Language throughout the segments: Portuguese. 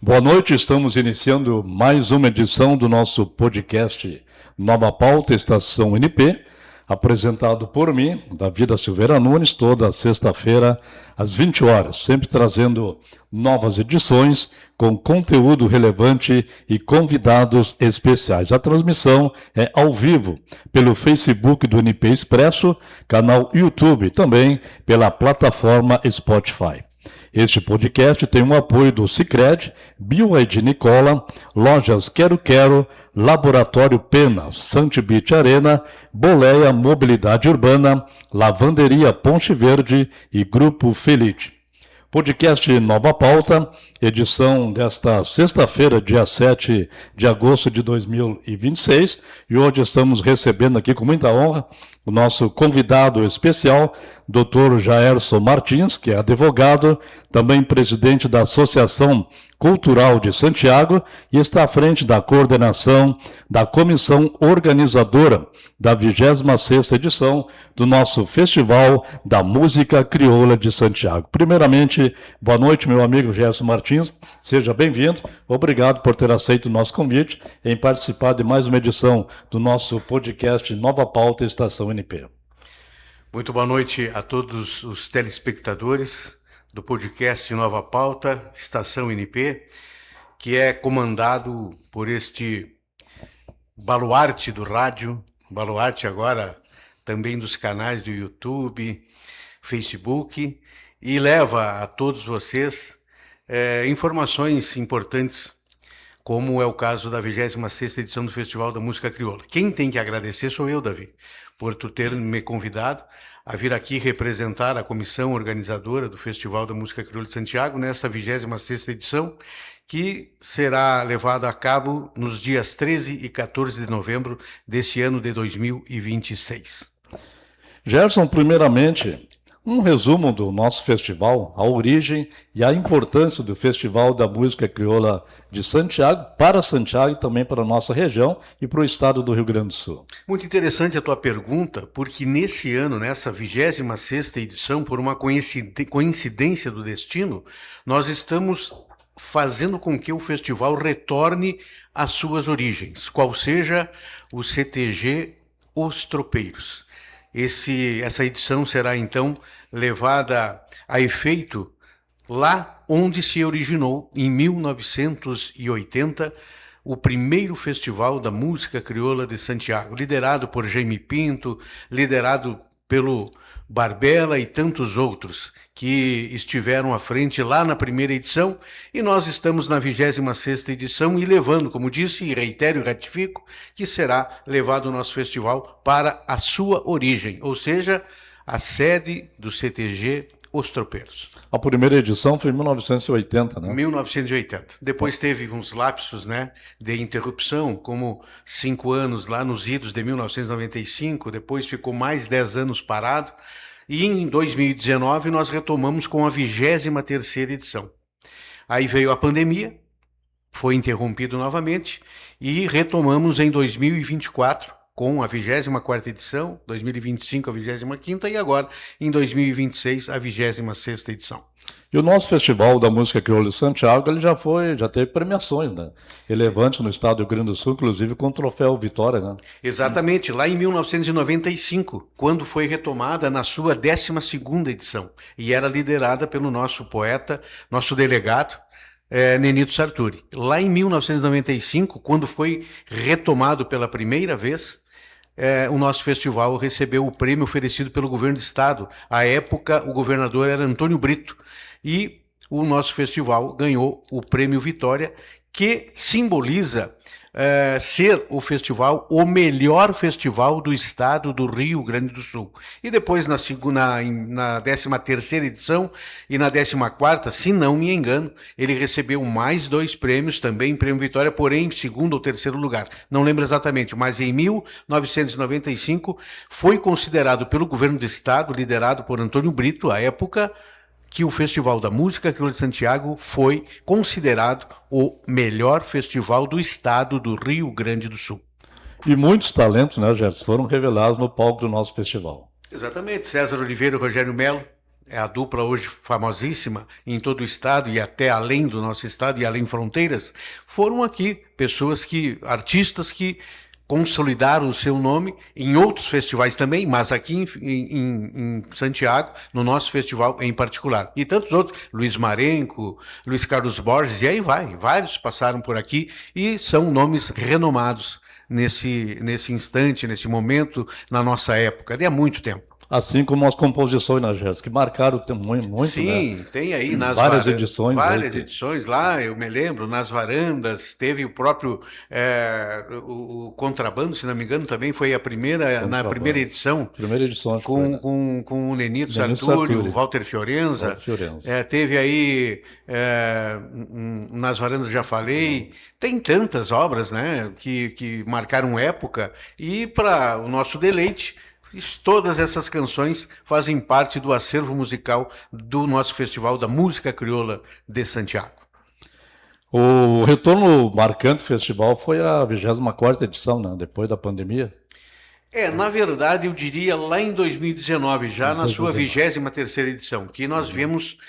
Boa noite, estamos iniciando mais uma edição do nosso podcast Nova Pauta, Estação NP, apresentado por mim, Davi da Silveira Nunes, toda sexta-feira às 20 horas, sempre trazendo novas edições com conteúdo relevante e convidados especiais. A transmissão é ao vivo pelo Facebook do NP Expresso, canal YouTube, também pela plataforma Spotify. Este podcast tem o apoio do Sicredi, BioID Nicola, Lojas Quero Quero, Laboratório Penas, Santibit Arena, Boleia Mobilidade Urbana, Lavanderia Ponte Verde e Grupo Felite. Podcast Nova Pauta, edição desta sexta-feira, dia 7 de agosto de 2026, e hoje estamos recebendo aqui com muita honra o nosso convidado especial, Dr. Jaerson Martins, que é advogado, também presidente da Associação Cultural de Santiago e está à frente da coordenação da comissão organizadora da 26ª edição do nosso Festival da Música Crioula de Santiago. Primeiramente, boa noite, meu amigo Jaerson Martins, seja bem-vindo, obrigado por ter aceito o nosso convite em participar de mais uma edição do nosso podcast Nova Pauta Estação NP. Muito boa noite a todos os telespectadores do podcast Nova Pauta, Estação NP, que é comandado por este baluarte do rádio, baluarte agora também dos canais do YouTube, Facebook, e leva a todos vocês informações importantes, como é o caso da 26ª edição do Festival da Música Crioula. Quem tem que agradecer sou eu, Davi, por tu ter me convidado a vir aqui representar a comissão organizadora do Festival da Música Crioula de Santiago nessa 26ª edição, que será levada a cabo nos dias 13 e 14 de novembro desse ano de 2026. Gerson, primeiramente, um resumo do nosso festival, a origem e a importância do Festival da Música Crioula de Santiago, para Santiago e também para a nossa região e para o estado do Rio Grande do Sul. Muito interessante a tua pergunta, porque nesse ano, nessa 26ª edição, por uma coincidência do destino, nós estamos fazendo com que o festival retorne às suas origens, qual seja o CTG Os Tropeiros. Essa edição será então levada a efeito lá onde se originou, em 1980, o primeiro Festival da Música Crioula de Santiago, liderado por Jaime Pinto, liderado pelo Barbela e tantos outros que estiveram à frente lá na primeira edição, e nós estamos na 26ª edição e levando, como disse, e reitero e ratifico, que será levado o nosso festival para a sua origem, ou seja, a sede do CTG Os Tropeiros. A primeira edição foi em 1980, né? 1980. Depois teve uns lapsos, né, de interrupção, como 5 anos lá nos idos de 1995, depois ficou mais 10 anos parado, e em 2019 nós retomamos com a 23ª edição. Aí veio a pandemia, foi interrompido novamente, e retomamos em 2024, com a 24ª edição, 2025 a 25ª e agora em 2026 a 26ª edição. E o nosso Festival da Música Crioula de Santiago, ele já teve premiações, né? Relevantes no estado do Rio Grande do Sul, inclusive com o troféu Vitória, né? Exatamente, lá em 1995, quando foi retomada na sua 12ª edição, e era liderada pelo nosso poeta, nosso delegado, Nenito Sarturi. Lá em 1995, quando foi retomado pela primeira vez, o nosso festival recebeu o prêmio oferecido pelo governo do estado. À época, o governador era Antônio Brito. E o nosso festival ganhou o prêmio Vitória, que simboliza ser o festival, o melhor festival do estado do Rio Grande do Sul. E depois na 13ª edição e na 14ª, se não me engano, ele recebeu mais 2 prêmios, também prêmio Vitória, porém em 2º ou 3º lugar. Não lembro exatamente, mas em 1995 foi considerado pelo governo do estado, liderado por Antônio Brito, à época, que o Festival da Música Crioula de Santiago foi considerado o melhor festival do estado do Rio Grande do Sul. E muitos talentos, né, Gerson, foram revelados no palco do nosso festival. Exatamente, César Oliveira e Rogério Melo é a dupla hoje famosíssima em todo o estado e até além do nosso estado e além fronteiras, foram aqui artistas que consolidaram o seu nome em outros festivais também, mas aqui em Santiago, no nosso festival em particular. E tantos outros, Luiz Marenco, Luiz Carlos Borges, e aí vai, vários passaram por aqui e são nomes renomados nesse instante, nesse momento, na nossa época, de há muito tempo. Assim como as composições na Jéssica, que marcaram muito, sim, né? Tem aí nas várias edições. Várias edições lá, eu me lembro, nas varandas, teve o próprio o Contrabando, se não me engano, também foi na primeira edição. Primeira edição, com o Nenito Sarturi, o Walter Fiorenza. Teve aí nas varandas, já falei. Tem tantas obras, né, que marcaram época e para o nosso deleite, todas essas canções fazem parte do acervo musical do nosso Festival da Música Crioula de Santiago. O retorno marcante do festival foi a 24ª edição, né? Depois da pandemia. Na verdade, eu diria lá em 2019, já na sua 23ª edição, que nós viemos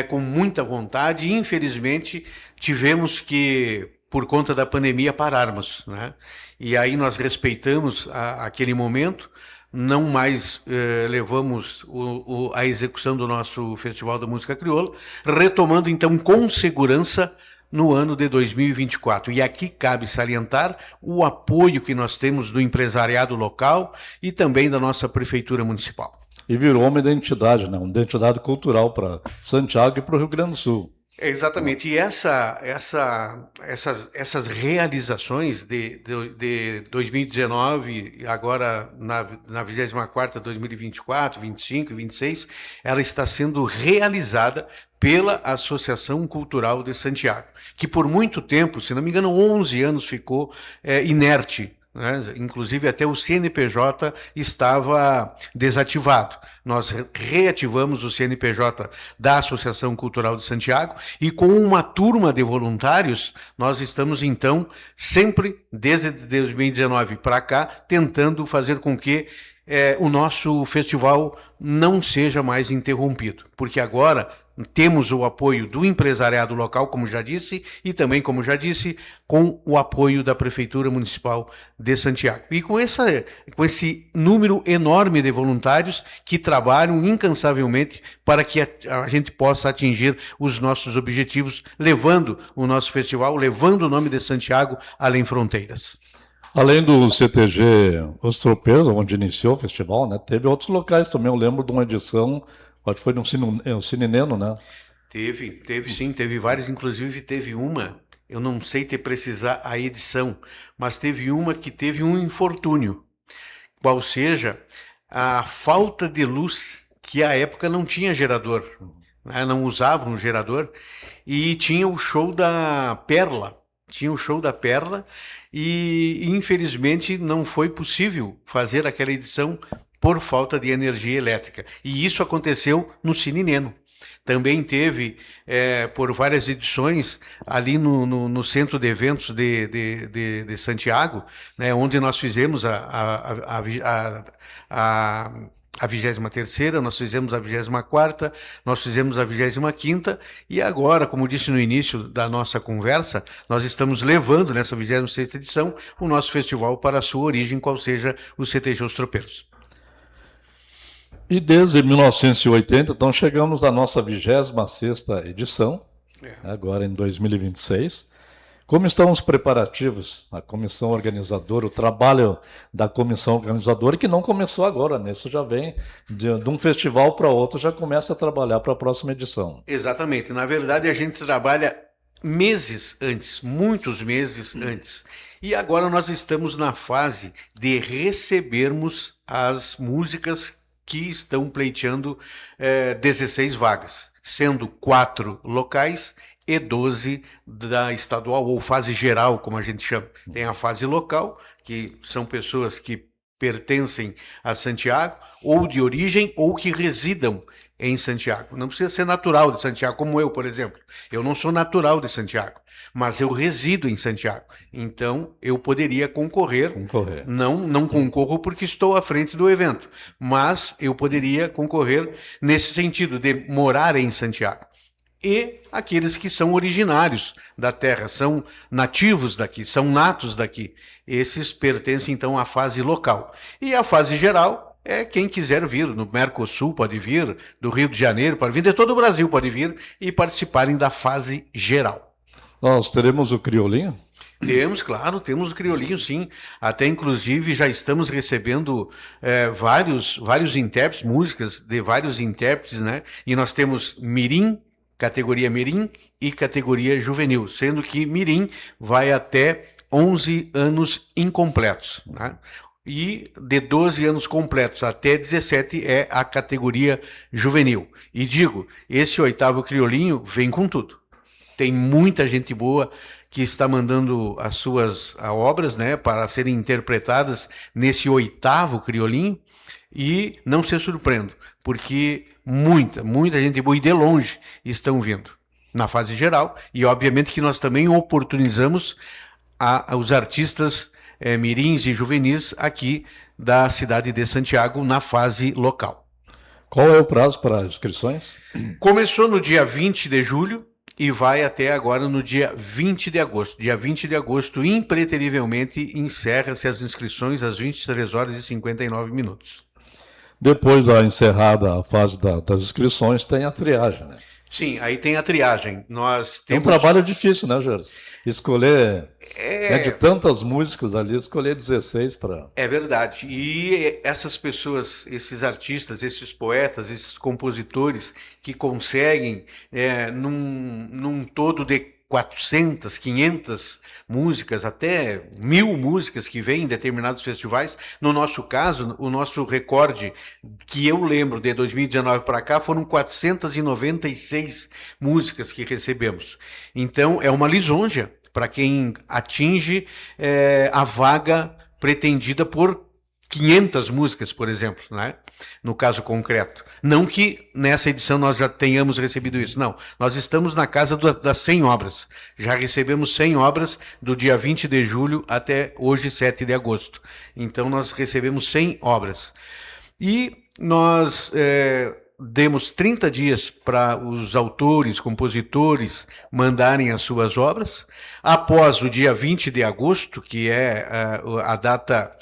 com muita vontade e, infelizmente, tivemos que, por conta da pandemia, pararmos, né? E aí nós respeitamos aquele momento, não mais levamos a execução do nosso Festival da Música Crioula, retomando então com segurança no ano de 2024. E aqui cabe salientar o apoio que nós temos do empresariado local e também da nossa Prefeitura Municipal. E virou uma identidade, né? Uma identidade cultural para Santiago e para o Rio Grande do Sul. Exatamente, e essas realizações de 2019, agora na 24ª, 2024, 25 e 26, ela está sendo realizada pela Associação Cultural de Santiago, que por muito tempo, se não me engano, 11 anos ficou inerte. Inclusive até o CNPJ estava desativado. Nós reativamos o CNPJ da Associação Cultural de Santiago e com uma turma de voluntários nós estamos então sempre desde 2019 para cá tentando fazer com que o nosso festival não seja mais interrompido, porque agora temos o apoio do empresariado local, como já disse, e também, como já disse, com o apoio da Prefeitura Municipal de Santiago. E com esse número enorme de voluntários que trabalham incansavelmente para que a gente possa atingir os nossos objetivos, levando o nosso festival, levando o nome de Santiago além fronteiras. Além do CTG Os Tropeiros, onde iniciou o festival, né, teve outros locais também. Eu lembro de uma edição, acho que foi no Cine Neno, né? Teve sim, teve várias, inclusive teve uma, eu não sei te precisar a edição, mas teve uma que teve um infortúnio, qual seja a falta de luz, que à época não tinha gerador, né? Não usavam um gerador, e tinha o show da Perla, e infelizmente não foi possível fazer aquela edição por falta de energia elétrica. E isso aconteceu no Cine Neno. Também teve, por várias edições, ali no Centro de Eventos de Santiago, né, onde nós fizemos a 23ª, nós fizemos a 24ª, nós fizemos a 25ª, e agora, como disse no início da nossa conversa, nós estamos levando, nessa 26ª edição, o nosso festival para a sua origem, qual seja o CTG Os Tropeiros. E desde 1980, então chegamos à nossa 26ª edição, agora em 2026. Como estão os preparativos, a comissão organizadora, o trabalho da comissão organizadora, que não começou agora, né? Isso já vem de um festival para outro, já começa a trabalhar para a próxima edição. Exatamente. Na verdade, a gente trabalha meses antes, muitos meses antes. E agora nós estamos na fase de recebermos as músicas que estão pleiteando 16 vagas, sendo 4 locais e 12 da estadual, ou fase geral, como a gente chama. Tem a fase local, que são pessoas que pertencem a Santiago, ou de origem, ou que residam em Santiago. Não precisa ser natural de Santiago, como eu, por exemplo. Eu não sou natural de Santiago, mas eu resido em Santiago. Então, eu poderia concorrer. Não concorro porque estou à frente do evento, mas eu poderia concorrer nesse sentido, de morar em Santiago. E aqueles que são originários da terra, são nativos daqui, são natos daqui. Esses pertencem, então, à fase local. E a fase geral quem quiser vir, no Mercosul pode vir, do Rio de Janeiro pode vir, de todo o Brasil pode vir e participarem da fase geral. Nós teremos o criolinho? Temos, claro, temos o criolinho, sim. Até, inclusive, já estamos recebendo vários intérpretes, músicas de vários intérpretes, né? E nós temos mirim, categoria mirim e categoria juvenil, sendo que mirim vai até 11 anos incompletos, né? E de 12 anos completos até 17 é a categoria juvenil. E digo, esse 8º criolinho vem com tudo. Tem muita gente boa que está mandando as suas obras, né, para serem interpretadas nesse 8º criolinho, e não se surpreendo, porque muita gente boa e de longe estão vindo na fase geral, e obviamente que nós também oportunizamos os artistas mirins e juvenis aqui da cidade de Santiago na fase local. Qual é o prazo para inscrições? Começou no dia 20 de julho e vai até agora no dia 20 de agosto. Dia 20 de agosto, impreterivelmente, encerra-se as inscrições às 23 horas e 59 minutos. Depois da encerrada a fase das inscrições, tem a triagem, né? Sim, aí tem a triagem. Nós temos... É um trabalho difícil, né, Gerson? Escolher, de tantas músicas ali, escolher 16 para... É verdade. E essas pessoas, esses artistas, esses poetas, esses compositores que conseguem, num todo de 400, 500 músicas, até 1000 músicas que vêm em determinados festivais. No nosso caso, o nosso recorde, que eu lembro, de 2019 para cá, foram 496 músicas que recebemos. Então, é uma lisonja para quem atinge a vaga pretendida por 500 músicas, por exemplo, né? No caso concreto. Não que nessa edição nós já tenhamos recebido isso, não. Nós estamos na casa das 100 obras. Já recebemos 100 obras do dia 20 de julho até hoje, 7 de agosto. Então nós recebemos 100 obras. E nós demos 30 dias para os autores, compositores mandarem as suas obras. Após o dia 20 de agosto, que é a data...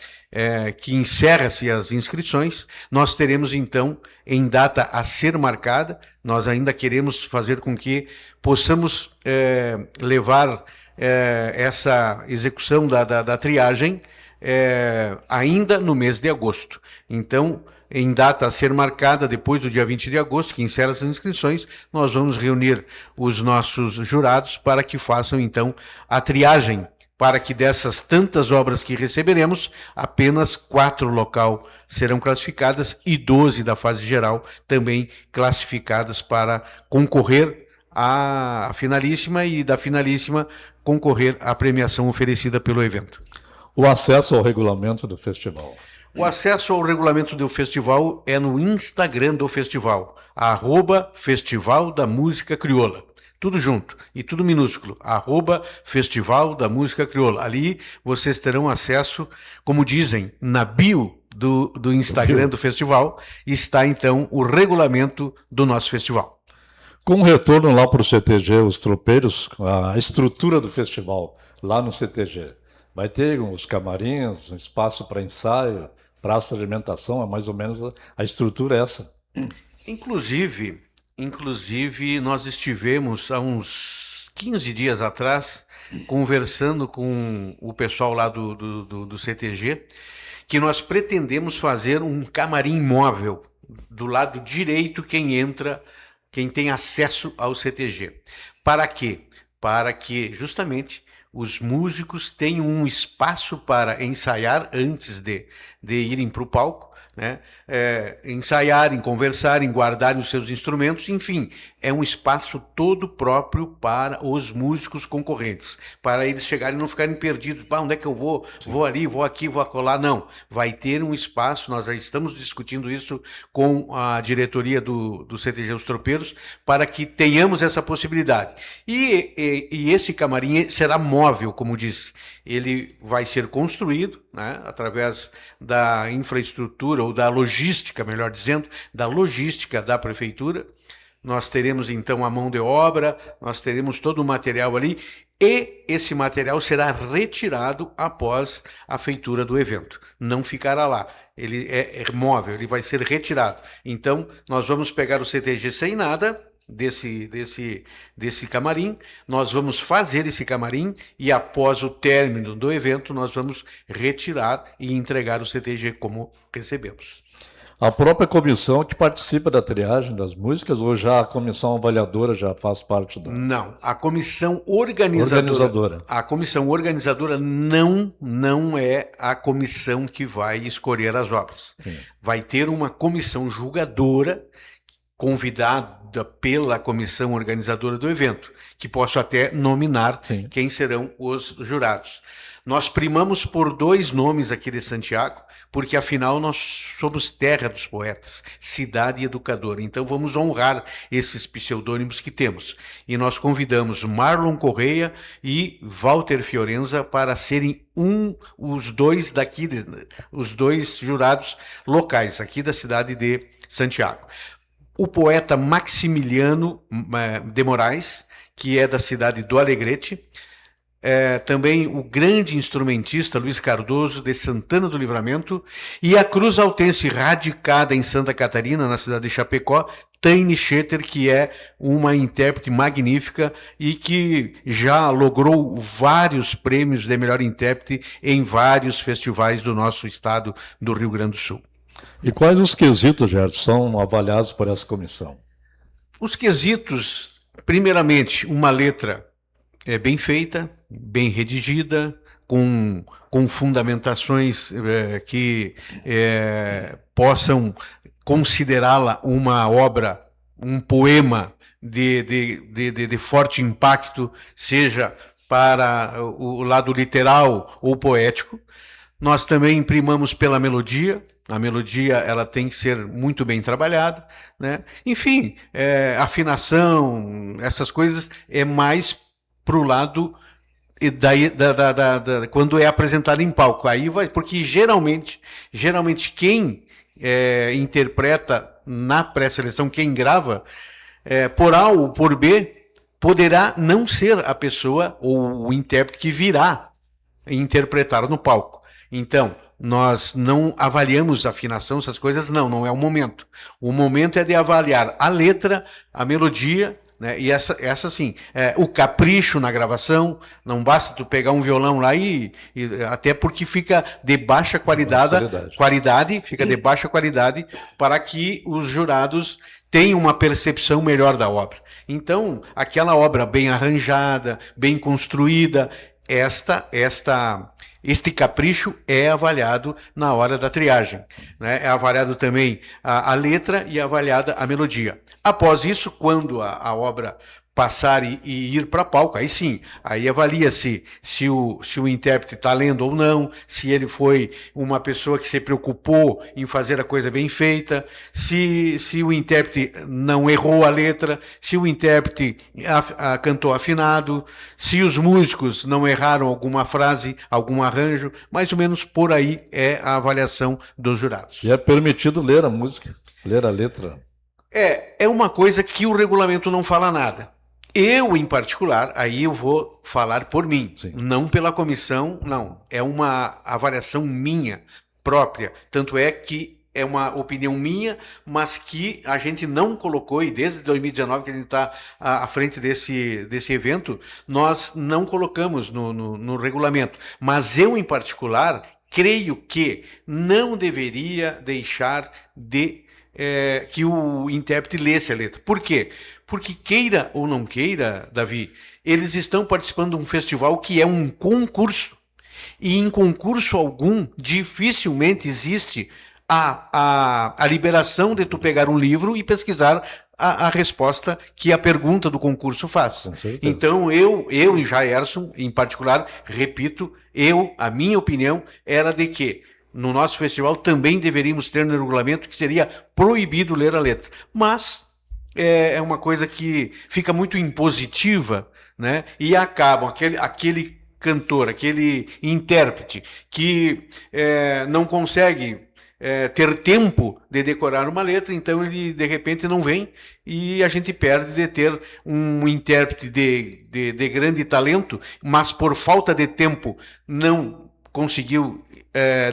que encerra-se as inscrições, nós teremos então, em data a ser marcada, nós ainda queremos fazer com que possamos levar essa execução da triagem ainda no mês de agosto. Então, em data a ser marcada, depois do dia 20 de agosto, que encerra as inscrições, nós vamos reunir os nossos jurados para que façam então a triagem, para que dessas tantas obras que receberemos, apenas 4 local serão classificadas e 12 da fase geral também classificadas para concorrer à finalíssima e da finalíssima concorrer à premiação oferecida pelo evento. O acesso ao regulamento do festival. O acesso ao regulamento do festival é no Instagram do festival, @Festival da Música Crioula. Tudo junto e tudo minúsculo, @Festival da Música Crioula. Ali vocês terão acesso, como dizem, na bio do Instagram do festival, está então o regulamento do nosso festival. Com o retorno lá para o CTG, os tropeiros, a estrutura do festival lá no CTG, vai ter os camarins, um espaço para ensaio, praça de alimentação, é mais ou menos a estrutura essa. Inclusive, nós estivemos há uns 15 dias atrás conversando com o pessoal lá do CTG, que nós pretendemos fazer um camarim móvel do lado direito quem tem acesso ao CTG. Para quê? Para que justamente os músicos tenham um espaço para ensaiar antes de irem para o palco, né? Ensaiarem, conversarem, guardarem os seus instrumentos, enfim, é um espaço todo próprio para os músicos concorrentes, para eles chegarem e não ficarem perdidos. Onde é que eu vou? Sim. Vou ali, vou aqui, vou acolá. Não, vai ter um espaço, nós já estamos discutindo isso com a diretoria do CTG Os Tropeiros, para que tenhamos essa possibilidade. E esse camarim será móvel, como disse. Ele vai ser construído, né, através da infraestrutura, ou da logística, melhor dizendo, da logística da prefeitura. Nós teremos, então, a mão de obra, nós teremos todo o material ali, e esse material será retirado após a feitura do evento. Não ficará lá. Ele é móvel, ele vai ser retirado. Então, nós vamos pegar o CTG sem nada desse camarim, nós vamos fazer esse camarim e após o término do evento nós vamos retirar e entregar o CTG como recebemos. A própria comissão que participa da triagem das músicas, ou já a comissão avaliadora já faz parte da... Não, a comissão organizadora. A comissão organizadora não é a comissão que vai escolher as obras. Sim. Vai ter uma comissão julgadora convidada pela comissão organizadora do evento, que posso até nominar Sim. quem serão os jurados. Nós primamos por 2 nomes aqui de Santiago, porque afinal nós somos terra dos poetas, cidade educadora. Então vamos honrar esses pseudônimos que temos. E nós convidamos Marlon Correia e Walter Fiorenza para serem os dois jurados locais aqui da cidade de Santiago. O poeta Maximiliano de Moraes, que é da cidade do Alegrete, também o grande instrumentista Luiz Cardoso, de Santana do Livramento, e a Cruz Altense, radicada em Santa Catarina, na cidade de Chapecó, Taine Schetter, que é uma intérprete magnífica e que já logrou vários prêmios de melhor intérprete em vários festivais do nosso estado do Rio Grande do Sul. E quais os quesitos, Gerson, são avaliados por essa comissão? Os quesitos, primeiramente, uma letra bem feita, bem redigida, com fundamentações que possam considerá-la uma obra, um poema de forte impacto, seja para o lado literal ou poético. Nós também primamos pela melodia. A melodia ela tem que ser muito bem trabalhada, né? Enfim, afinação, essas coisas é mais para o lado quando é apresentado em palco. Aí vai, porque geralmente quem interpreta na pré-seleção, quem grava, por A ou por B, poderá não ser a pessoa ou o intérprete que virá interpretar no palco. Então, nós não avaliamos afinação, essas coisas, não é o momento. O momento é de avaliar a letra, a melodia, né? E essa sim, o capricho na gravação. Não basta tu pegar um violão lá e até porque fica de baixa qualidade, fica de baixa qualidade, para que os jurados tenham uma percepção melhor da obra. Então, aquela obra bem arranjada, bem construída, este capricho é avaliado na hora da triagem, né? É avaliado também a letra e avaliada a melodia. Após isso, quando a obra passar e ir para palco, aí sim, aí avalia-se se o intérprete está lendo ou não, se ele foi uma pessoa que se preocupou em fazer a coisa bem feita, se o intérprete não errou a letra, se o intérprete cantou afinado, se os músicos não erraram alguma frase, algum arranjo, mais ou menos por aí é a avaliação dos jurados. E é permitido ler a música, ler a letra? É uma coisa que o regulamento não fala nada. Eu, em particular, aí eu vou falar por mim, Sim. Não pela comissão, não. É uma avaliação minha, própria. Tanto é que é uma opinião minha, mas que a gente não colocou, e desde 2019 que a gente está à frente desse evento, nós não colocamos no regulamento. Mas eu, em particular, creio que não deveria deixar que o intérprete lesse a letra. Por quê? Porque queira ou não queira, Davi, eles estão participando de um festival que é um concurso. E em concurso algum, dificilmente existe a liberação de tu pegar um livro e pesquisar a resposta que a pergunta do concurso faz. Então, eu e Jairson, em particular, repito, a minha opinião era de que no nosso festival também deveríamos ter no regulamento que seria proibido ler a letra. Mas é uma coisa que fica muito impositiva, né? E acabam aquele cantor, aquele intérprete que não consegue ter tempo de decorar uma letra, então ele de repente não vem e a gente perde de ter um intérprete de grande talento, mas por falta de tempo não conseguiu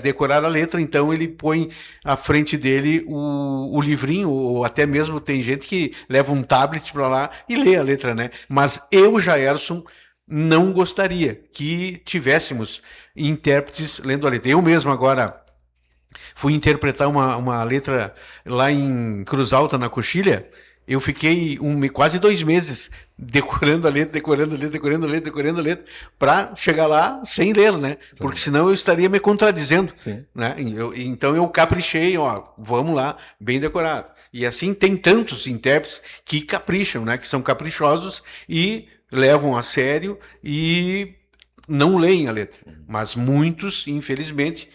decorar a letra, então ele põe à frente dele o livrinho, ou até mesmo tem gente que leva um tablet para lá e lê a letra, né? Mas eu, Jairson, não gostaria que tivéssemos intérpretes lendo a letra. Eu mesmo agora fui interpretar uma letra lá em Cruz Alta, na Coxilha. Eu fiquei quase 2 meses decorando a letra, para chegar lá sem ler, né? Porque senão eu estaria me contradizendo. Sim. Né? Então eu caprichei, vamos lá, bem decorado. E assim tem tantos intérpretes que capricham, né? Que são caprichosos e levam a sério e não leem a letra. Mas muitos, infelizmente,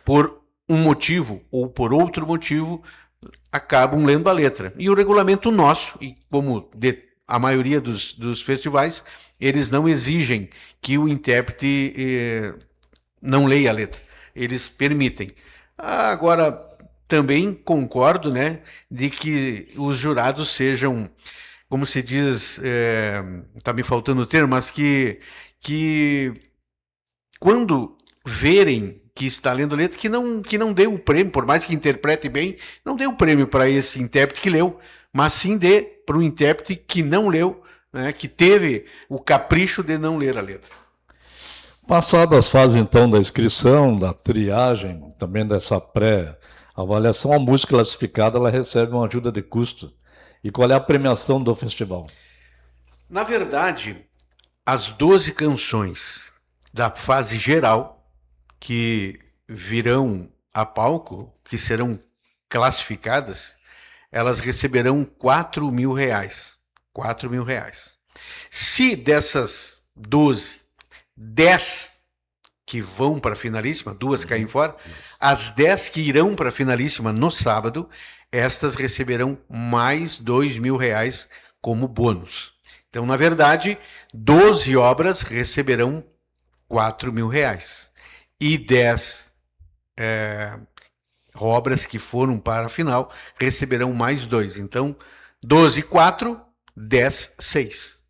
por um motivo ou por outro motivo, acabam lendo a letra. E o regulamento nosso, e como a maioria dos festivais, eles não exigem que o intérprete não leia a letra. Eles permitem. Agora, também concordo, né, de que os jurados sejam, como se diz, está me faltando o termo, mas que quando verem que está lendo a letra, que não dê o prêmio, por mais que interprete bem, não dê o prêmio para esse intérprete que leu, mas sim dê para o intérprete que não leu, né, que teve o capricho de não ler a letra. Passadas as fases, então, da inscrição, da triagem, também dessa pré-avaliação, a música classificada ela recebe uma ajuda de custo. E qual é a premiação do festival? Na verdade, as 12 canções da fase geral que virão a palco, que serão classificadas, elas receberão R$4.000. R$4.000. Se dessas 12, 10 que vão para a finalíssima, 2 caem fora, as 10 que irão para a finalíssima no sábado, estas receberão mais R$2.000 como bônus. Então, na verdade, 12 obras receberão R$4.000. E 10 obras que foram para a final receberão mais 2. Então, 12, 4, 10, 6.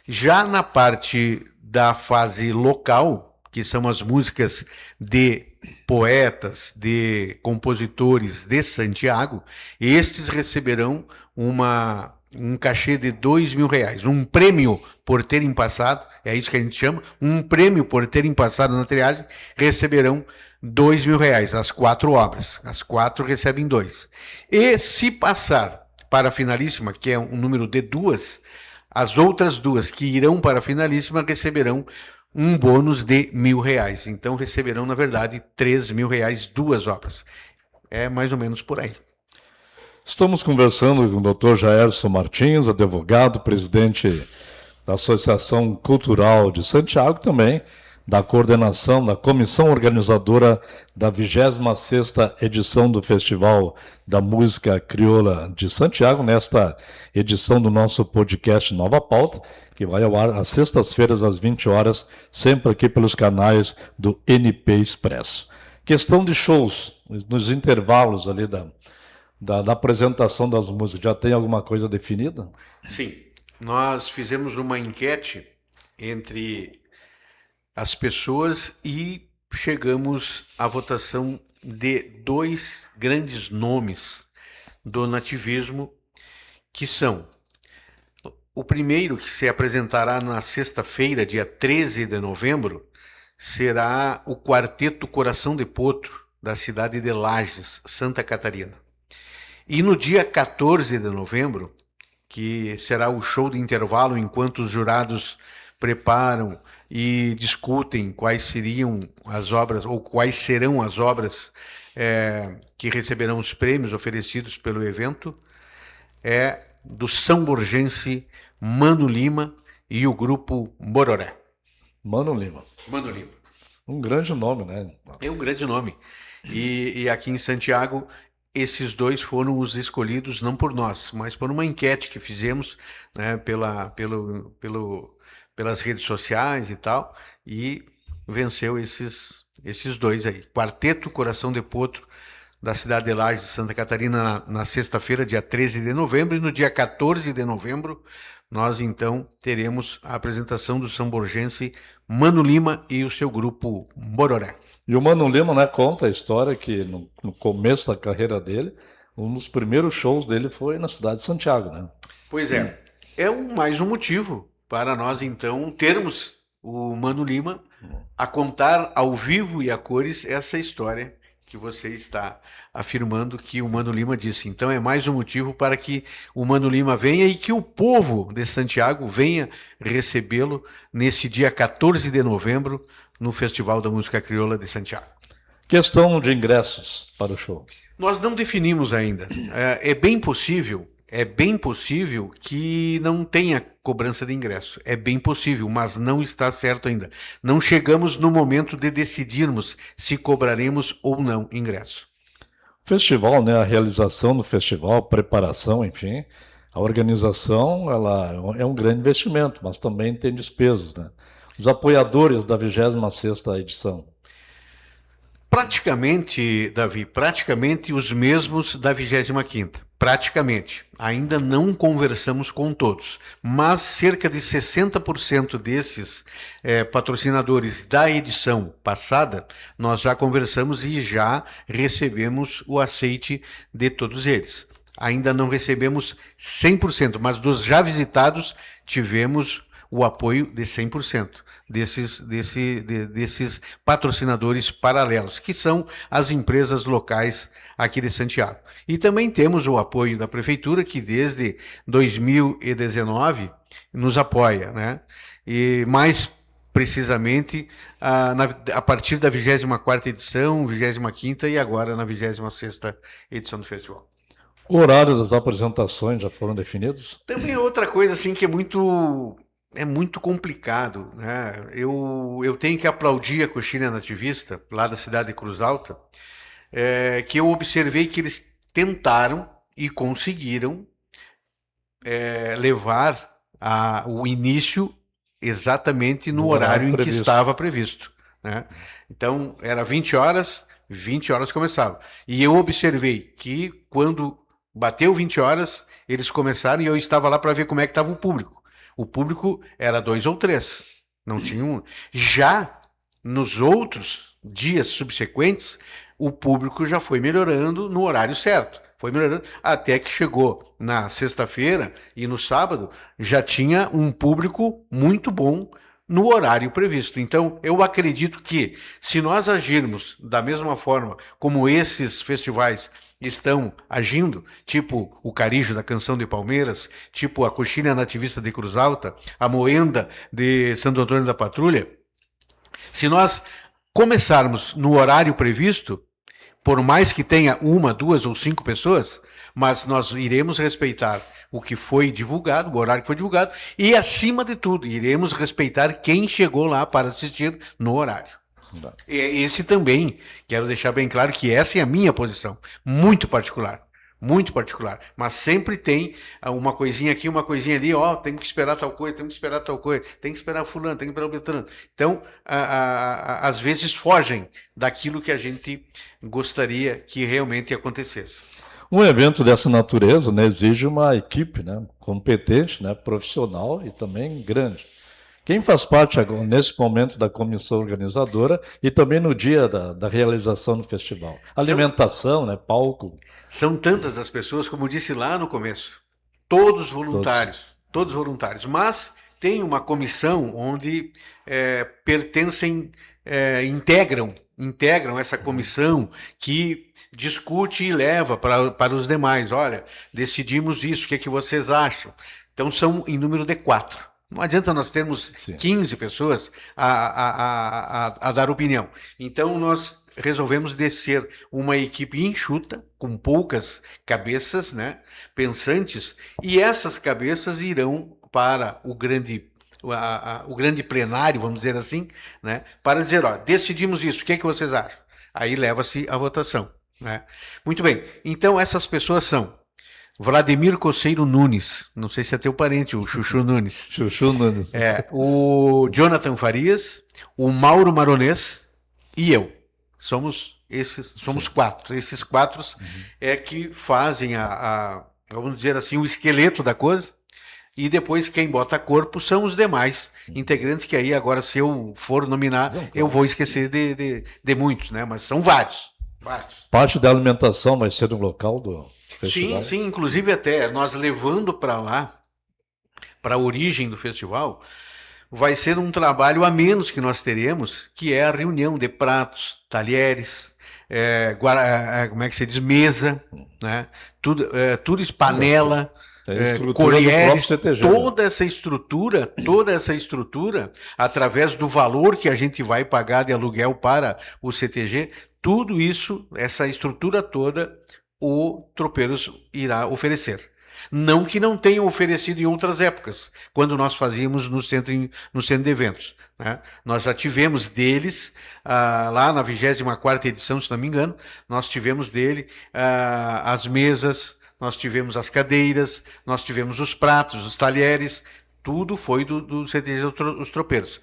Já na parte da fase local, que são as músicas de poetas, de compositores de Santiago, estes receberão um cachê de R$2.000, um prêmio por terem passado, é isso que a gente chama, um prêmio por terem passado na triagem, receberão R$2.000, as 4 obras, as 4 recebem 2. E se passar para a finalíssima, que é um número de 2, as outras 2 que irão para a finalíssima receberão um bônus de R$1.000, então receberão, na verdade, R$3.000, 2 obras. É mais ou menos por aí. Estamos conversando com o Dr. Jairson Martins, advogado, presidente da Associação Cultural de Santiago, também da coordenação da comissão organizadora da 26ª edição do Festival da Música Crioula de Santiago, nesta edição do nosso podcast Nova Pauta, que vai ao ar às sextas-feiras às 20 horas, sempre aqui pelos canais do NP Expresso. Questão de shows, nos intervalos ali da apresentação das músicas, já tem alguma coisa definida? Sim, nós fizemos uma enquete entre as pessoas e chegamos à votação de 2 grandes nomes do nativismo, que são o primeiro, que se apresentará na sexta-feira, dia 13 de novembro, será o Quarteto Coração de Potro, da cidade de Lages, Santa Catarina. E no dia 14 de novembro, que será o show de intervalo enquanto os jurados preparam e discutem quais seriam as obras ou quais serão as obras que receberão os prêmios oferecidos pelo evento, é do samborgense Mano Lima e o grupo Bororé. Mano Lima. Mano Lima. Um grande nome, né? É um grande nome. E aqui em Santiago, esses dois foram os escolhidos, não por nós, mas por uma enquete que fizemos, né, pelas redes sociais e tal, e venceu esses dois aí. Quarteto Coração de Potro, da cidade de Lages, de Santa Catarina, na sexta-feira, dia 13 de novembro, e no dia 14 de novembro, nós então teremos a apresentação do samborgense Mano Lima e o seu grupo Bororé. E o Mano Lima, né, conta a história que no começo da carreira dele, um dos primeiros shows dele foi na cidade de Santiago, né? Pois é, mais um motivo para nós então termos o Mano Lima a contar ao vivo e a cores essa história que você está afirmando que o Mano Lima disse. Então é mais um motivo para que o Mano Lima venha e que o povo de Santiago venha recebê-lo nesse dia 14 de novembro no Festival da Música Crioula de Santiago. Questão de ingressos para o show. Nós não definimos ainda. É bem possível que não tenha cobrança de ingresso. É bem possível, mas não está certo ainda. Não chegamos no momento de decidirmos se cobraremos ou não ingresso. Festival, né, a realização do festival, a preparação, enfim, a organização, ela é um grande investimento, mas também tem despesas, né? Os apoiadores da 26ª edição. Praticamente, Davi, os mesmos da 25ª. Praticamente. Ainda não conversamos com todos, mas cerca de 60% desses patrocinadores da edição passada, nós já conversamos e já recebemos o aceite de todos eles. Ainda não recebemos 100%, mas dos já visitados tivemos o apoio de 100% desses patrocinadores paralelos, que são as empresas locais aqui de Santiago. E também temos o apoio da Prefeitura, que desde 2019 nos apoia, né? E mais precisamente a partir da 24ª edição, 25ª e agora na 26ª edição do festival. O horário das apresentações já foram definidos? Também é outra coisa assim que é muito complicado, né? Eu tenho que aplaudir a Coxilha Nativista, lá da cidade de Cruz Alta, que eu observei que eles tentaram e conseguiram levar o início exatamente no horário em que estava previsto, né? Então, era 20 horas começava. E eu observei que quando bateu 20 horas, eles começaram e eu estava lá para ver como é que estava o público. O público era 2 ou 3, não tinha um. Já nos outros dias subsequentes, o público já foi melhorando no horário certo. Foi melhorando até que chegou na sexta-feira e no sábado, já tinha um público muito bom no horário previsto. Então, eu acredito que se nós agirmos da mesma forma como esses festivais estão agindo, tipo o Carijo da Canção de Palmeiras, tipo a Coxilha Nativista de Cruz Alta, a Moenda de Santo Antônio da Patrulha, se nós começarmos no horário previsto, por mais que tenha 1, 2 ou 5 pessoas, mas nós iremos respeitar o que foi divulgado, o horário que foi divulgado, e acima de tudo, iremos respeitar quem chegou lá para assistir no horário. Esse também, quero deixar bem claro que essa é a minha posição, muito particular, mas sempre tem uma coisinha aqui, uma coisinha ali, tem que esperar tal coisa, tem que esperar fulano, tem que esperar o Beltrano. Então, às vezes fogem daquilo que a gente gostaria que realmente acontecesse. Um evento dessa natureza, né, exige uma equipe, né, competente, né, profissional e também grande. Quem faz parte agora, nesse momento da comissão organizadora e também no dia da realização do festival? Alimentação, né, palco. São tantas as pessoas, como disse lá no começo, todos voluntários, mas tem uma comissão onde pertencem, integram essa comissão que discute e leva para os demais. Olha, decidimos isso, o que é que vocês acham? Então são em número de 4. Não adianta nós termos Sim. 15 pessoas a dar opinião. Então, nós resolvemos descer uma equipe enxuta, com poucas cabeças, né, pensantes, e essas cabeças irão para o grande plenário, vamos dizer assim, né, para dizer, ó, decidimos isso, o que é que vocês acham? Aí leva-se a votação, né? Muito bem, então essas pessoas são Vladimir Coceiro Nunes, não sei se é teu parente, o Chuchu Nunes. Chuchu Nunes. O Jonathan Farias, o Mauro Maronês e eu. Somos quatro. Esses quatro é que fazem vamos dizer assim, o esqueleto da coisa. E depois quem bota corpo são os demais integrantes, que aí agora, se eu for nominar, eu vou esquecer de muitos, né? Mas são vários. Parte da alimentação vai ser no local do festival? Sim, inclusive até nós levando para lá, para a origem do festival, vai ser um trabalho a menos que nós teremos, que é a reunião de pratos, talheres, como é que se diz, mesa, né? Tudo isso, panela, colheres, toda essa estrutura, através do valor que a gente vai pagar de aluguel para o CTG, tudo isso, essa estrutura toda, o Tropeiros irá oferecer. Não que não tenham oferecido em outras épocas, quando nós fazíamos no centro de eventos, né? Nós já tivemos deles, lá na 24ª edição, se não me engano, nós tivemos dele as mesas, nós tivemos as cadeiras, nós tivemos os pratos, os talheres, tudo foi do CTG Os Tropeiros.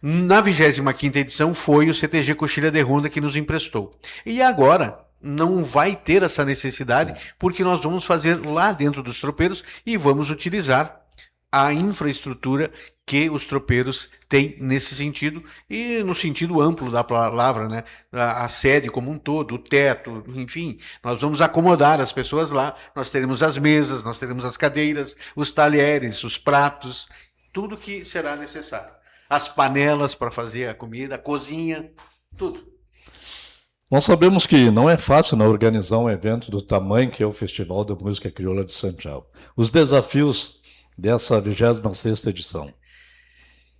Na 25ª edição foi o CTG Coxilha de Ronda que nos emprestou. E agora não vai ter essa necessidade, porque nós vamos fazer lá dentro dos tropeiros e vamos utilizar a infraestrutura que os tropeiros têm nesse sentido, e no sentido amplo da palavra, né? A sede como um todo, o teto, enfim, nós vamos acomodar as pessoas lá, nós teremos as mesas, nós teremos as cadeiras, os talheres, os pratos, tudo que será necessário. As panelas para fazer a comida, a cozinha, tudo. Nós sabemos que não é fácil, né, organizar um evento do tamanho que é o Festival da Música Crioula de Santiago. Os desafios dessa 26ª edição?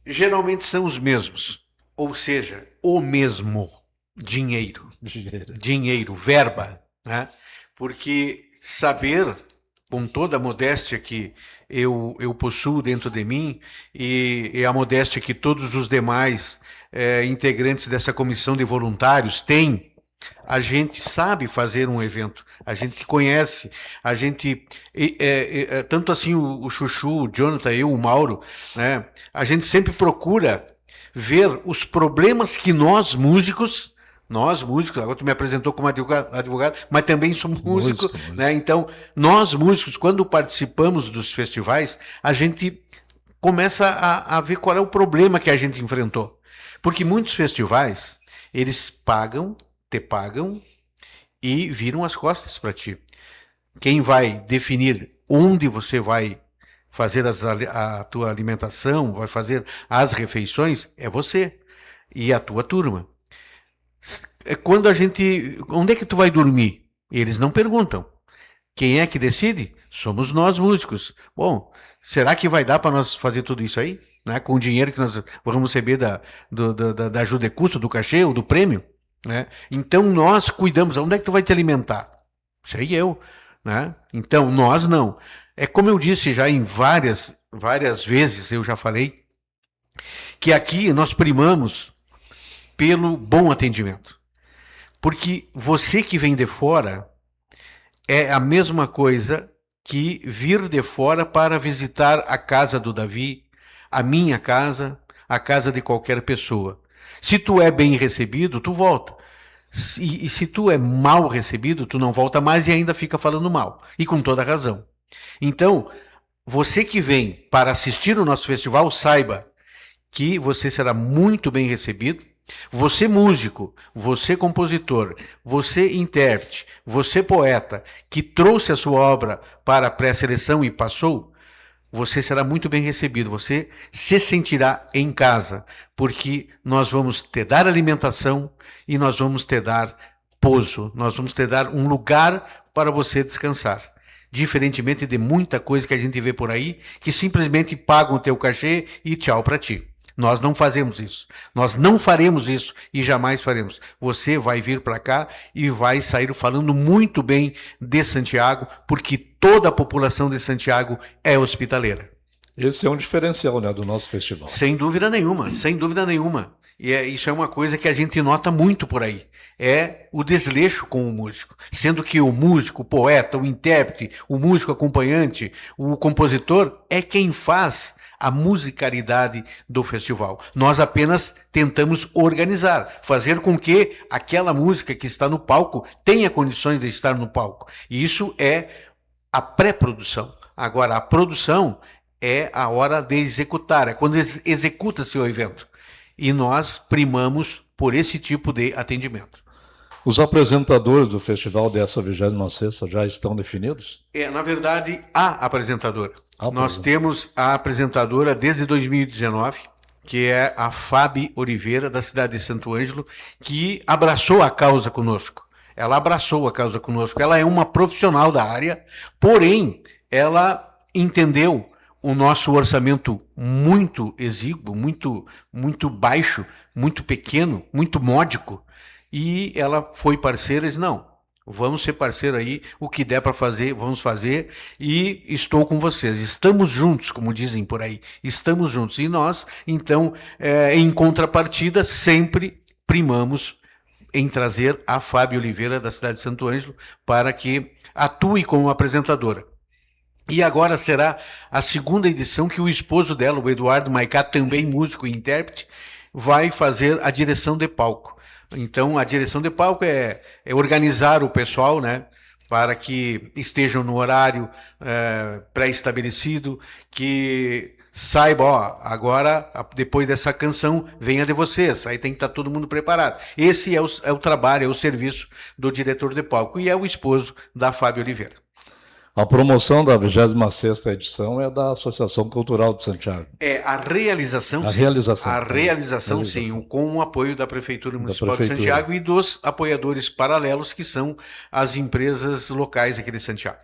Geralmente são os mesmos, ou seja, o mesmo dinheiro, verba, né? Porque saber, com toda a modéstia que eu possuo dentro de mim e a modéstia que todos os demais integrantes dessa comissão de voluntários têm, a gente sabe fazer um evento, a gente conhece, a gente, tanto assim o Chuchu, o Jonathan, eu, o Mauro, né, a gente sempre procura ver os problemas que nós músicos, agora tu me apresentou como advogado, mas também somos músicos, né? Então, nós músicos, quando participamos dos festivais, a gente começa a ver qual é o problema que a gente enfrentou. Porque muitos festivais, eles te pagam e viram as costas para ti. Quem vai definir onde você vai fazer a tua alimentação, vai fazer as refeições, é você e a tua turma. Quando onde é que tu vai dormir? Eles não perguntam. Quem é que decide? Somos nós músicos. Bom, será que vai dar para nós fazer tudo isso aí? Né? Com o dinheiro que nós vamos receber da ajuda de custo, do cachê ou do prêmio? Né? Então nós cuidamos. Onde é que tu vai te alimentar? Sei eu. Né? Então nós não. É como eu disse já em várias vezes, eu já falei, que aqui nós primamos pelo bom atendimento. Porque você que vem de fora é a mesma coisa que vir de fora para visitar a casa do Davi, a minha casa, a casa de qualquer pessoa. Se tu é bem recebido, tu volta. E se tu é mal recebido, tu não volta mais e ainda fica falando mal. E com toda razão. Então, você que vem para assistir o nosso festival, saiba que você será muito bem recebido. Você músico, você compositor, você intérprete, você poeta, que trouxe a sua obra para a pré-seleção e passou, você será muito bem recebido, você se sentirá em casa, porque nós vamos te dar alimentação e nós vamos te dar pouso, nós vamos te dar um lugar para você descansar. diferentemente de muita coisa que a gente vê por aí, que simplesmente pagam o teu cachê e tchau para ti. Nós não fazemos isso. Nós não faremos isso e jamais faremos. Você vai vir para cá e vai sair falando muito bem de Santiago, porque toda a população de Santiago é hospitaleira. Esse é um diferencial, né, do nosso festival. Sem dúvida nenhuma, sem dúvida nenhuma. E isso é uma coisa que a gente nota muito por aí. É o desleixo com o músico. Sendo que o músico, o poeta, o intérprete, o músico acompanhante, o compositor é quem faz a musicalidade do festival. Nós apenas tentamos organizar, fazer com que aquela música que está no palco tenha condições de estar no palco. E isso é a pré-produção. Agora, a produção é a hora de executar, é quando executa-se o evento. E nós primamos por esse tipo de atendimento. Os apresentadores do festival dessa 26ª já estão definidos? Na verdade, a apresentadora. Nós temos a apresentadora desde 2019, que é a Fábio Oliveira, da cidade de Santo Ângelo, que abraçou a causa conosco. Ela abraçou a causa conosco. Ela é uma profissional da área, porém, ela entendeu o nosso orçamento muito exíguo, muito baixo, muito pequeno, muito módico, e ela foi parceira e disse, não, vamos ser parceiro aí, o que der para fazer, vamos fazer, e estou com vocês, estamos juntos, como dizem por aí, estamos juntos, e nós, então, em contrapartida, sempre primamos em trazer a Fábio Oliveira, da cidade de Santo Ângelo, para que atue como apresentadora. E agora será a segunda edição que o esposo dela, o Eduardo Maicá, também músico e intérprete, vai fazer a direção de palco. Então, a direção de palco é organizar o pessoal, né, para que estejam no horário pré-estabelecido, que saiba, ó, agora, depois dessa canção, venha de vocês, aí tem que estar todo mundo preparado. Esse é o trabalho, é o serviço do diretor de palco, e é o esposo da Fábio Oliveira. A promoção da 26ª edição é da Associação Cultural de Santiago. A realização, sim, com o apoio da Prefeitura Municipal de Santiago e dos apoiadores paralelos, que são as empresas locais aqui de Santiago.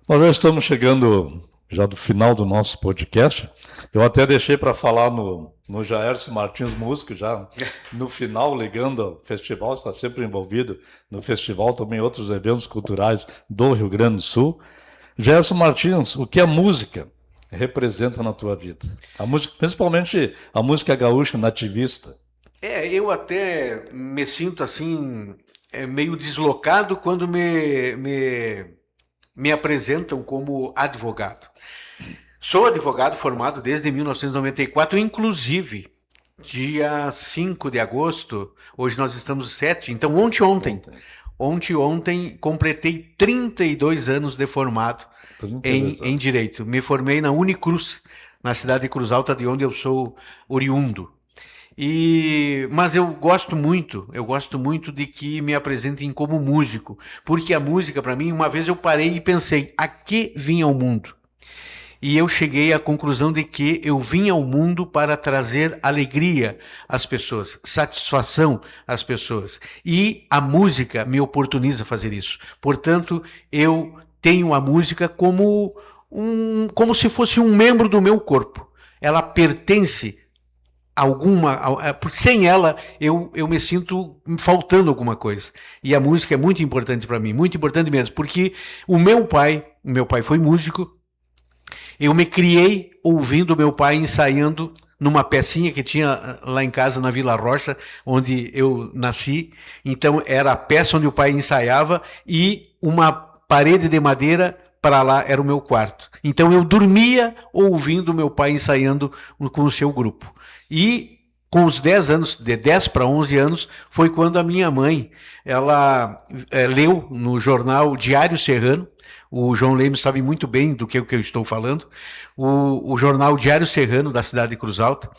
Nós já estamos chegando já do final do nosso podcast. Eu até deixei para falar no Jaércio Martins Músico, já no final, ligando ao festival, está sempre envolvido no festival, também outros eventos culturais do Rio Grande do Sul. Jaércio Martins, o que a música representa na tua vida? A música, principalmente a música gaúcha nativista. Eu até me sinto assim, meio deslocado quando me apresentam como advogado. Sou advogado formado desde 1994, inclusive dia 5 de agosto, hoje nós estamos 7, então ontem completei 32 anos de formado em Direito. Me formei na Unicruz, na cidade de Cruz Alta, de onde eu sou oriundo. Mas eu gosto muito de que me apresentem como músico, porque a música, para mim, uma vez eu parei e pensei, a que vim ao mundo? E eu cheguei à conclusão de que eu vim ao mundo para trazer alegria às pessoas, satisfação às pessoas. E a música me oportuniza fazer isso. Portanto, eu tenho a música como se fosse um membro do meu corpo. Ela pertence sem ela eu me sinto faltando alguma coisa. E a música é muito importante para mim, muito importante mesmo, porque o meu pai foi músico. Eu me criei ouvindo meu pai ensaiando numa pecinha que tinha lá em casa na Vila Rocha, onde eu nasci. Então era a peça onde o pai ensaiava e uma parede de madeira para lá era o meu quarto. Então eu dormia ouvindo meu pai ensaiando com o seu grupo. E com os 10 anos, de 10 para 11 anos, foi quando a minha mãe, ela leu no jornal Diário Serrano. O João Lemos sabe muito bem do que eu estou falando. O jornal Diário Serrano, da cidade de Cruz Alta,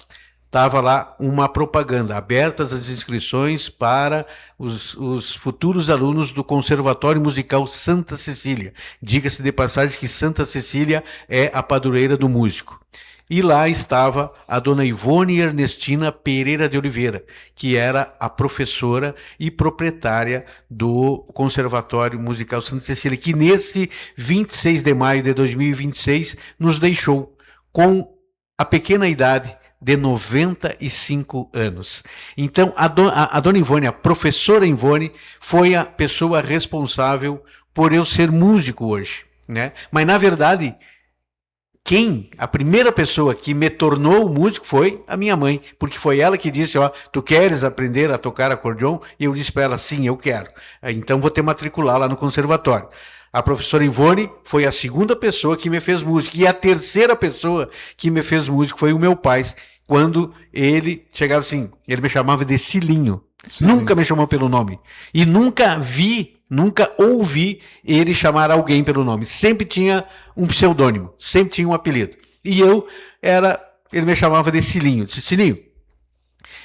estava lá uma propaganda, abertas as inscrições para os futuros alunos do Conservatório Musical Santa Cecília. Diga-se de passagem que Santa Cecília é a padroeira do músico. E lá estava a dona Ivone Ernestina Pereira de Oliveira, que era a professora e proprietária do Conservatório Musical Santa Cecília, que nesse 26 de maio de 2026 nos deixou com a pequena idade de 95 anos. Então, a dona Ivone, a professora Ivone, foi a pessoa responsável por eu ser músico hoje, né? Mas, na verdade, a primeira pessoa que me tornou músico foi a minha mãe, porque foi ela que disse, ó, tu queres aprender a tocar acordeon? E eu disse para ela, sim, eu quero. Então, vou te matricular lá no conservatório. A professora Ivone foi a segunda pessoa que me fez música. E a terceira pessoa que me fez música foi o meu pai, quando ele chegava assim, ele me chamava de Cilinho. Sim. Nunca me chamou pelo nome. E nunca ouvi ele chamar alguém pelo nome. Sempre tinha um pseudônimo, sempre tinha um apelido. E ele me chamava de Cilinho. Disse, Cilinho,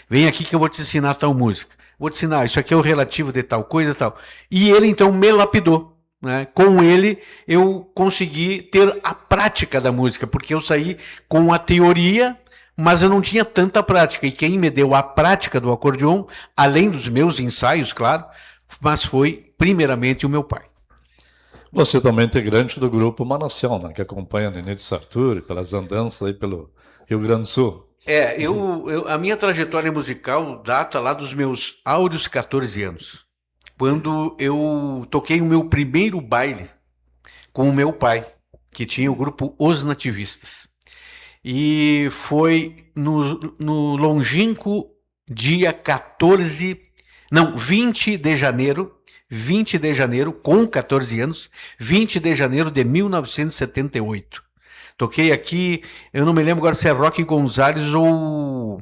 vem aqui que eu vou te ensinar tal música. Vou te ensinar, isso aqui é o relativo de tal coisa e tal. E ele então me lapidou. Né? Com ele eu consegui ter a prática da música, porque eu saí com a teoria, mas eu não tinha tanta prática. E quem me deu a prática do acordeon, além dos meus ensaios, claro, mas foi primeiramente o meu pai. Você também é integrante do grupo Manancial, né? Que acompanha Nenê de Sartori pelas andanças aí pelo Rio Grande do Sul. A minha trajetória musical data lá dos meus áureos 14 anos. Quando eu toquei o meu primeiro baile com o meu pai, que tinha o grupo Os Nativistas. E foi no longínquo dia 20 de janeiro, com 14 anos, 20 de janeiro de 1978. Toquei aqui, eu não me lembro agora se é Roque Gonzales ou...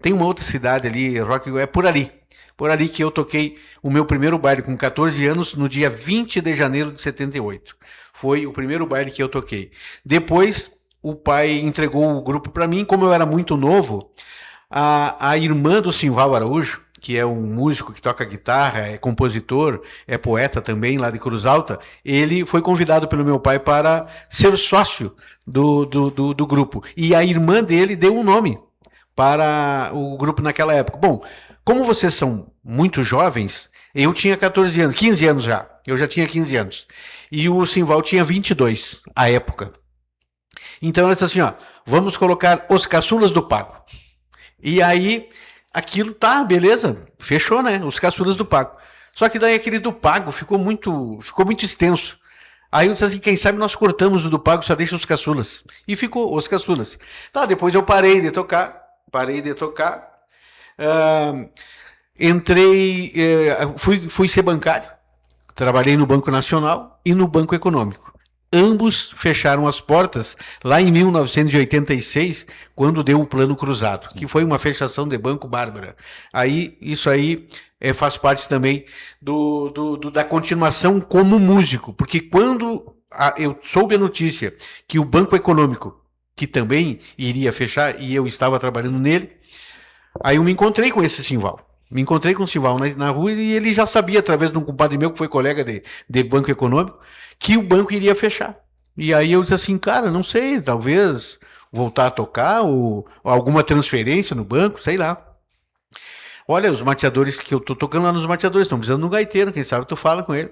Tem uma outra cidade ali, é por ali. Por ali que eu toquei o meu primeiro baile com 14 anos, no dia 20 de janeiro de 78. Foi o primeiro baile que eu toquei. Depois, o pai entregou o grupo para mim. Como eu era muito novo, a irmã do Simval Araújo, que é um músico que toca guitarra, é compositor, é poeta também, lá de Cruz Alta, ele foi convidado pelo meu pai para ser sócio do grupo. E a irmã dele deu um nome para o grupo naquela época. Bom, como vocês são muito jovens, eu tinha 14 anos, 15 anos já. Eu já tinha 15 anos. E o Simval tinha 22, à época. Então, ele disse assim, ó, vamos colocar os caçulas do Pago. E aí, aquilo tá, beleza, fechou, né? Os caçulas do Pago. Só que daí aquele do Pago ficou muito extenso. Aí eu disse assim, quem sabe nós cortamos o do Pago, só deixa os caçulas. E ficou os caçulas. Tá, depois eu parei de tocar. Fui ser bancário, trabalhei no Banco Nacional e no Banco Econômico. Ambos fecharam as portas lá em 1986, quando deu o Plano Cruzado, que foi uma fechação de banco bárbara. Isso aí faz parte também da continuação como músico, porque quando eu soube a notícia que o Banco Econômico, que também iria fechar, e eu estava trabalhando nele, aí eu me encontrei com esse Simval. Me encontrei com o Simval na rua e ele já sabia, através de um compadre meu, que foi colega de Banco Econômico, que o banco iria fechar. E aí eu disse assim, cara, não sei, talvez voltar a tocar ou alguma transferência no banco, sei lá. Olha, os mateadores que eu tô tocando lá nos mateadores, estão precisando de um gaiteiro, quem sabe tu fala com ele.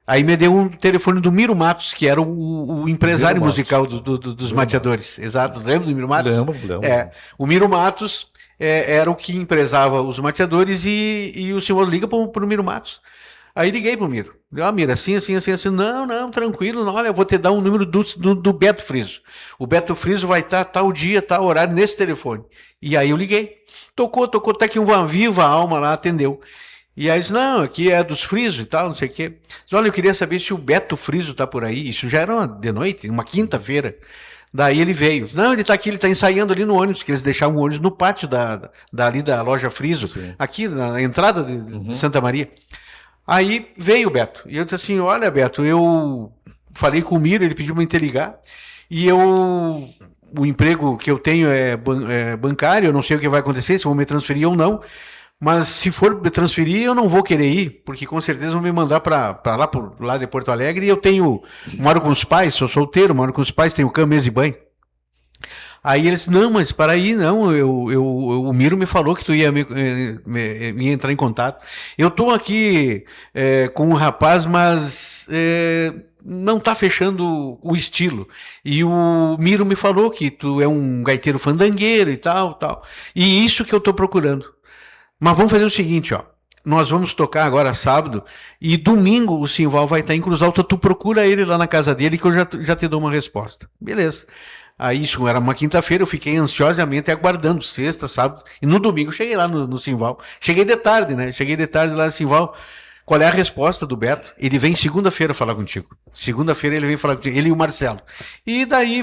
Aí me deu um telefone do Miro Matos, que era o empresário musical dos mateadores. Exato, lembra do Miro Matos? Lembro. O Miro Matos era o que empresava os mateadores e o senhor liga pro Miro Matos. Aí liguei pro Miro. Miro, assim. Não, tranquilo, não, olha, eu vou te dar um número do Beto Friso. O Beto Friso vai estar tal dia, tal horário nesse telefone. E aí eu liguei. Tocou, até que uma viva alma lá atendeu. E aí disse, não, aqui é dos Friso e tal, não sei o quê. Disse, olha, eu queria saber se o Beto Friso tá por aí. Isso já era de noite, uma quinta-feira. Daí ele veio. Não, ele tá aqui, ele tá ensaiando ali no ônibus, que eles deixaram o ônibus no pátio ali da loja Friso, sim, aqui na entrada de Santa Maria. Aí veio o Beto. E eu disse assim, olha, Beto, eu falei com o Miro, ele pediu para me interligar, e o emprego que eu tenho é bancário, eu não sei o que vai acontecer, se vão me transferir ou não, mas se for me transferir, eu não vou querer ir, porque com certeza vão me mandar para lá de Porto Alegre, e moro com os pais, sou solteiro, moro com os pais, tenho cama, mesa e banho. Aí eles, não, mas para aí, não, o Miro me falou que tu ia me entrar em contato. Eu tô aqui com um rapaz, mas não tá fechando o estilo. E o Miro me falou que tu é um gaiteiro fandangueiro e tal. E isso que eu tô procurando. Mas vamos fazer o seguinte, ó. Nós vamos tocar agora sábado e domingo o Simval vai estar em Cruz Alta. Tu procura ele lá na casa dele que eu já te dou uma resposta. Beleza. Aí isso era uma quinta-feira, eu fiquei ansiosamente aguardando sexta, sábado. E no domingo eu cheguei lá no Simval. Cheguei de tarde, né? Cheguei de tarde lá no Simval. Qual é a resposta do Beto? Ele vem segunda-feira falar contigo. Segunda-feira ele vem falar contigo, ele e o Marcelo. E daí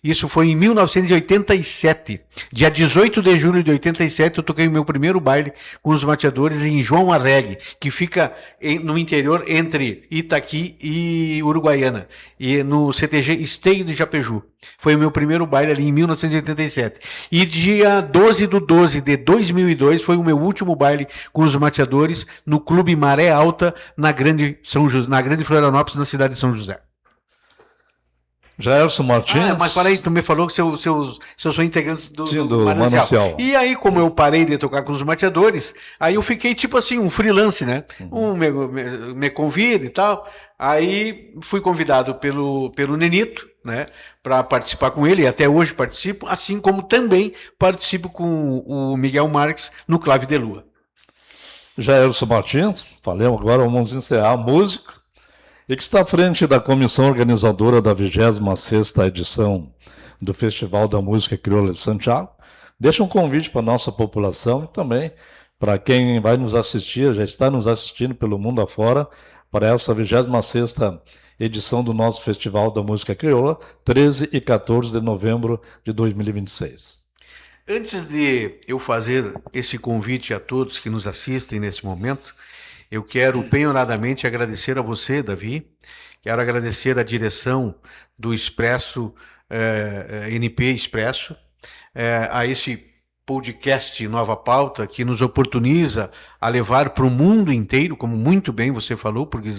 isso foi em 1987. Dia 18 de julho de 87, eu toquei o meu primeiro baile com os mateadores em João Arregue, que fica no interior entre Itaqui e Uruguaiana, e no CTG Esteio de Japeju. Foi o meu primeiro baile ali em 1987. E dia 12/12 de 2002 foi o meu último baile com os mateadores no Clube Maré Alta, na Grande Florianópolis, na cidade de São José. Jairson Martins. Mas peraí, tu me falou que eu sou integrante do Manancial. E aí, como eu parei de tocar com os mateadores, aí eu fiquei tipo assim, um freelance, né? Me convida e tal. Aí fui convidado pelo Nenito, né? Para participar com ele, e até hoje participo, assim como também participo com o Miguel Marques no Clave de Lua. Jairson Martins, falemos agora, vamos encerrar a música. E que está à frente da comissão organizadora da 26ª edição do Festival da Música Crioula de Santiago. Deixa um convite para a nossa população e também para quem vai nos assistir, já está nos assistindo pelo mundo afora, para essa 26ª edição do nosso Festival da Música Crioula, 13 e 14 de novembro de 2026. Antes de eu fazer esse convite a todos que nos assistem nesse momento, eu quero penhoradamente agradecer a você, Davi, quero agradecer a direção do Expresso, NP Expresso, a esse podcast Nova Pauta, que nos oportuniza a levar para o mundo inteiro, como muito bem você falou, porque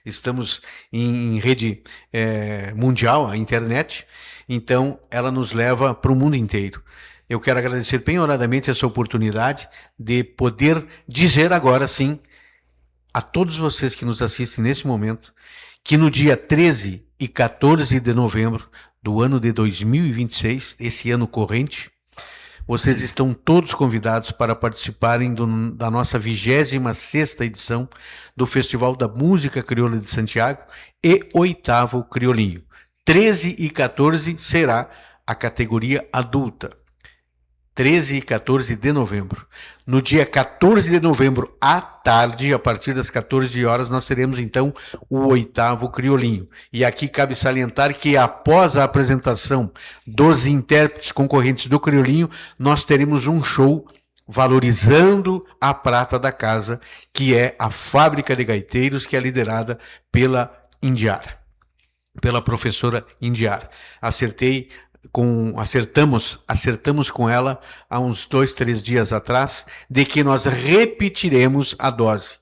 estamos em rede mundial, a internet, então ela nos leva para o mundo inteiro. Eu quero agradecer penhoradamente essa oportunidade de poder dizer agora sim a todos vocês que nos assistem nesse momento, que no dia 13 e 14 de novembro do ano de 2026, esse ano corrente, vocês estão todos convidados para participarem da nossa 26ª edição do Festival da Música Crioula de Santiago e 8º Criolinho. 13 e 14 será a categoria adulta. 13 e 14 de novembro. No dia 14 de novembro, à tarde, a partir das 14 horas, nós teremos, então, o 8º Criolinho. E aqui cabe salientar que, após a apresentação dos intérpretes concorrentes do Criolinho, nós teremos um show valorizando a prata da casa, que é a Fábrica de Gaiteiros, que é liderada pela Indiara, pela professora Indiara. Acertamos com ela há uns 2-3 dias atrás, de que nós repetiremos a dose.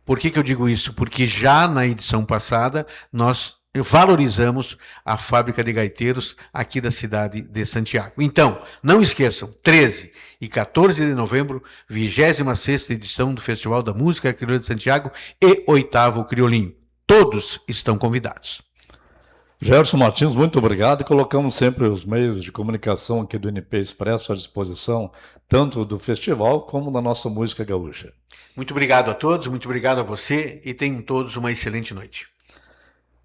Por que eu digo isso? Porque já na edição passada nós valorizamos a Fábrica de Gaiteiros aqui da cidade de Santiago. Então, não esqueçam, 13 e 14 de novembro, 26ª edição do Festival da Música Crioula de Santiago e 8º Criolinho. Todos estão convidados. Jairson Martins, muito obrigado, e colocamos sempre os meios de comunicação aqui do NP Expresso à disposição, tanto do festival como da nossa música gaúcha. Muito obrigado a todos, muito obrigado a você, e tenham todos uma excelente noite.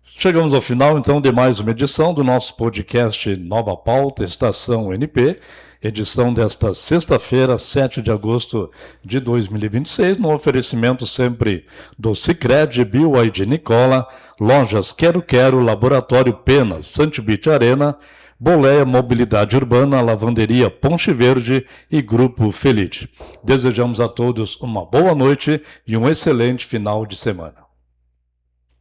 Chegamos ao final, então, de mais uma edição do nosso podcast Nova Pauta, Estação NP, edição desta sexta-feira, 7 de agosto de 2026, no oferecimento sempre do Sicredi, BYD Nicola, Lojas Quero Quero, Laboratório Penas, Santibit Arena, Boleia Mobilidade Urbana, Lavanderia Ponte Verde e Grupo Felite. Desejamos a todos uma boa noite e um excelente final de semana.